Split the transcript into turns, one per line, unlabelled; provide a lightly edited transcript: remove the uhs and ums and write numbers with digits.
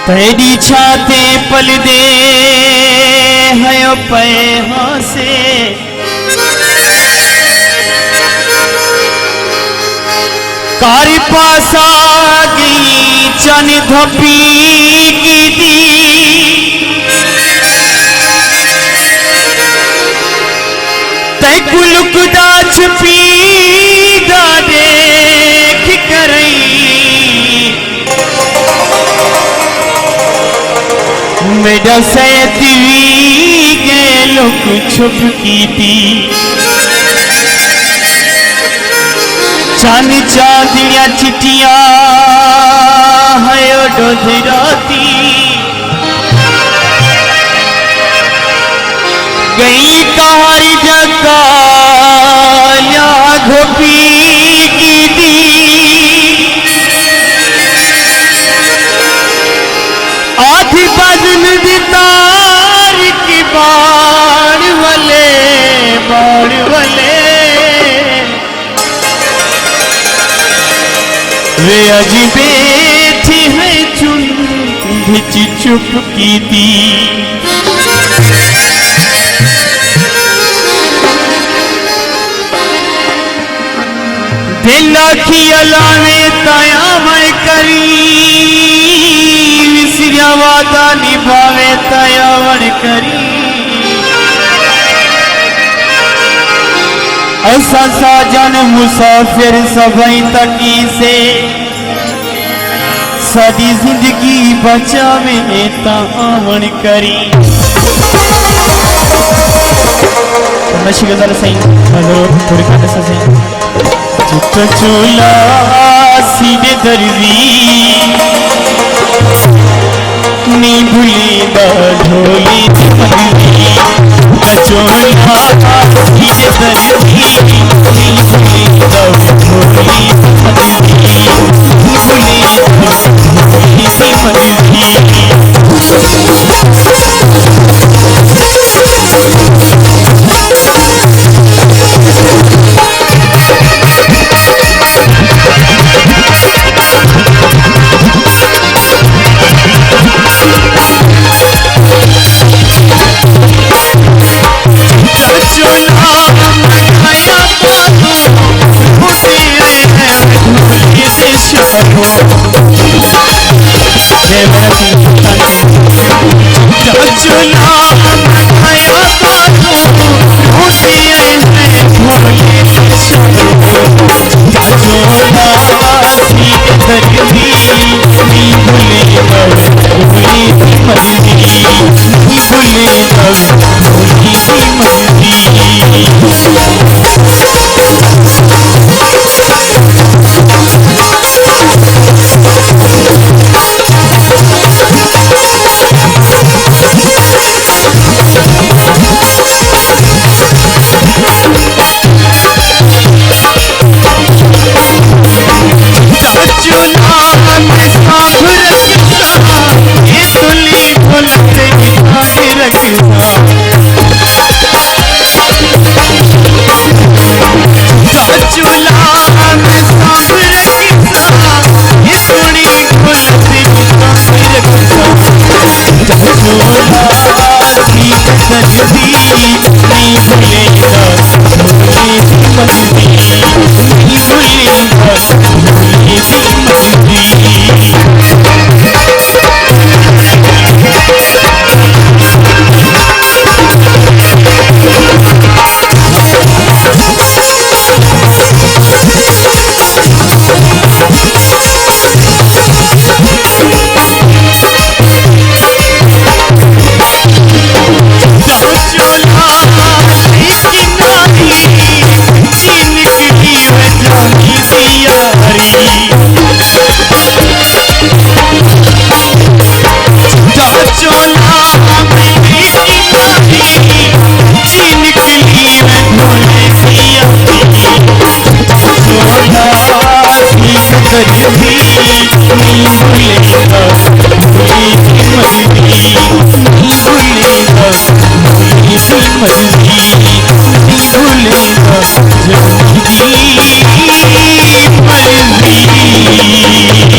तेरी छाते पल दे है पैहा से कारी पासा गई चन धपी की दी ते कुलुक दा छुपी दा देख करई मेरा सैदी के लुक छुप की थी चांद चांदिया चिटिया है डोधराती गई कहारी जका घोपी की दी आधी बजन दी तार की बाड़ वले वे अजीबे थी है चुंध चुप की दी दिल की अलावे तया मैं करी विसरिया वादा निभावे तयावर करी ऐसा साजन मुसाफिर सभई तकी से सदी जिंदगी बचावे तावन करी नशी गजल सही हेलो थोड़ी खाते सही चूल्हा सीधे दर्जी नी भूली ढोली मर्जी चूल्हा सीधे दर्जी नी भूली ढोली मर्जी भूली मर्जी